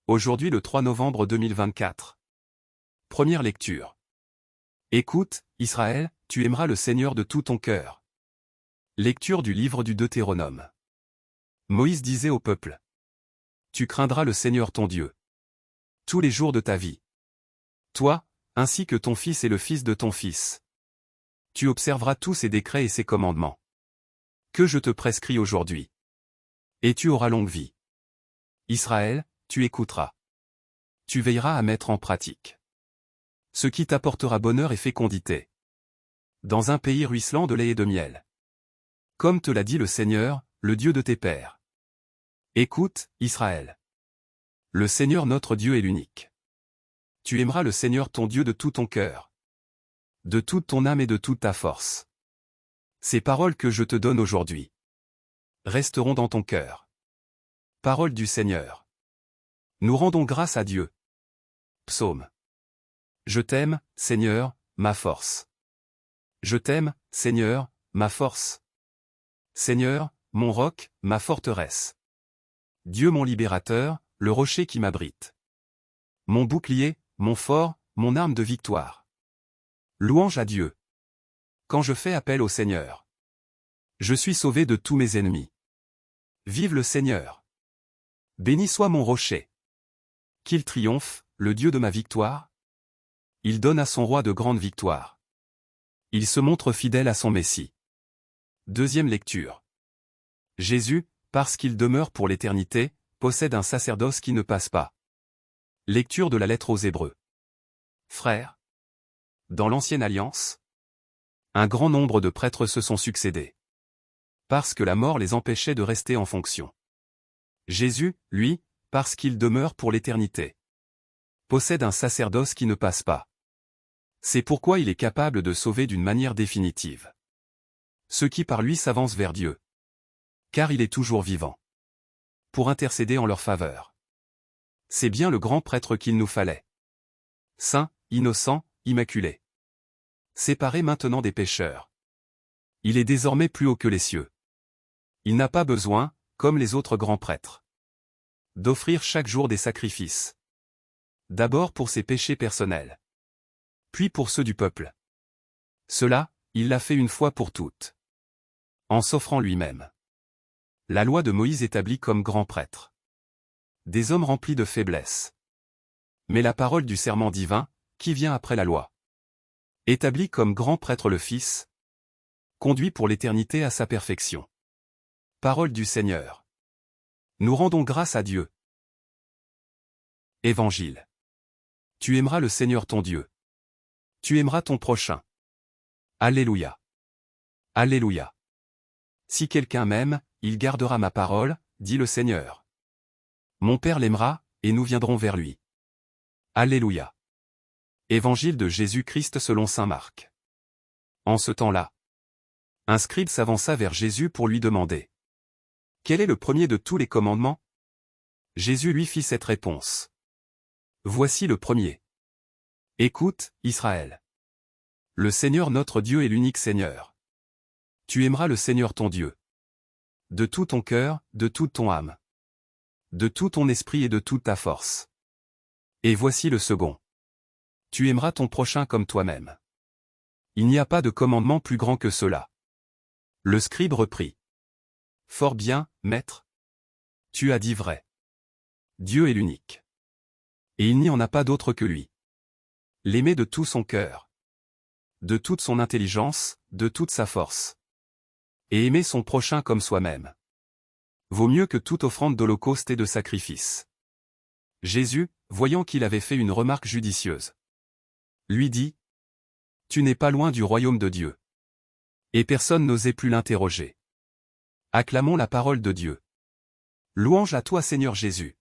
Aujourd'hui le 3 novembre 2024. Première lecture. Écoute, Israël, tu aimeras le Seigneur de tout ton cœur. Lecture du livre du Deutéronome. Moïse disait au peuple. Tu craindras le Seigneur ton Dieu. Tous les jours de ta vie. Toi, ainsi que ton fils et le fils de ton fils. Tu observeras tous ses décrets et ses commandements. Que je te prescris aujourd'hui. Et tu auras longue vie. Israël, tu écouteras. Tu veilleras à mettre en pratique. Ce qui t'apportera bonheur et fécondité. Dans un pays ruisselant de lait et de miel. Comme te l'a dit le Seigneur, le Dieu de tes pères. Écoute, Israël. Le Seigneur notre Dieu est l'unique. Tu aimeras le Seigneur ton Dieu de tout ton cœur. De toute ton âme et de toute ta force. Ces paroles que je te donne aujourd'hui resteront dans ton cœur. Paroles du Seigneur. Nous rendons grâce à Dieu. Psaume. Je t'aime, Seigneur, ma force. Je t'aime, Seigneur, ma force. Seigneur, mon roc, ma forteresse. Dieu mon libérateur, le rocher qui m'abrite. Mon bouclier, mon fort, mon arme de victoire. Louange à Dieu. Quand je fais appel au Seigneur. Je suis sauvé de tous mes ennemis. Vive le Seigneur. Béni soit mon rocher. Qu'il triomphe, le Dieu de ma victoire. Il donne à son roi de grandes victoires. Il se montre fidèle à son Messie. Deuxième lecture. Jésus, parce qu'il demeure pour l'éternité, possède un sacerdoce qui ne passe pas. Lecture de la lettre aux Hébreux. Frères. Dans l'Ancienne Alliance, un grand nombre de prêtres se sont succédés. Parce que la mort les empêchait de rester en fonction. Jésus, lui, parce qu'il demeure pour l'éternité, possède un sacerdoce qui ne passe pas. C'est pourquoi il est capable de sauver d'une manière définitive ceux qui par lui s'avancent vers Dieu. Car il est toujours vivant. Pour intercéder en leur faveur. C'est bien le grand prêtre qu'il nous fallait. Saint, innocent, immaculé. Séparé maintenant des pécheurs. Il est désormais plus haut que les cieux. Il n'a pas besoin, comme les autres grands prêtres, d'offrir chaque jour des sacrifices. D'abord pour ses péchés personnels. Puis pour ceux du peuple. Cela, il l'a fait une fois pour toutes. En s'offrant lui-même. La loi de Moïse établit comme grand prêtre. Des hommes remplis de faiblesse. Mais la parole du serment divin, qui vient après la loi. Établit comme grand prêtre le Fils. Conduit pour l'éternité à sa perfection. Parole du Seigneur. Nous rendons grâce à Dieu. Évangile. Tu aimeras le Seigneur ton Dieu. Tu aimeras ton prochain. Alléluia. Alléluia. Si quelqu'un m'aime, il gardera ma parole, dit le Seigneur. Mon Père l'aimera, et nous viendrons vers lui. Alléluia. Évangile de Jésus-Christ selon saint Marc. En ce temps-là, un scribe s'avança vers Jésus pour lui demander. Quel est le premier de tous les commandements? Jésus lui fit cette réponse. Voici le premier. Écoute, Israël. Le Seigneur notre Dieu est l'unique Seigneur. Tu aimeras le Seigneur ton Dieu. De tout ton cœur, de toute ton âme. De tout ton esprit et de toute ta force. Et voici le second. Tu aimeras ton prochain comme toi-même. Il n'y a pas de commandement plus grand que cela. Le scribe reprit. Fort bien, maître. Tu as dit vrai. Dieu est l'unique. Et il n'y en a pas d'autre que lui. L'aimer de tout son cœur. De toute son intelligence, de toute sa force. Et aimer son prochain comme soi-même. Vaut mieux que toute offrande d'holocauste et de sacrifice. Jésus, voyant qu'il avait fait une remarque judicieuse, lui dit. Tu n'es pas loin du royaume de Dieu. Et personne n'osait plus l'interroger. Acclamons la parole de Dieu. Louange à toi Seigneur Jésus.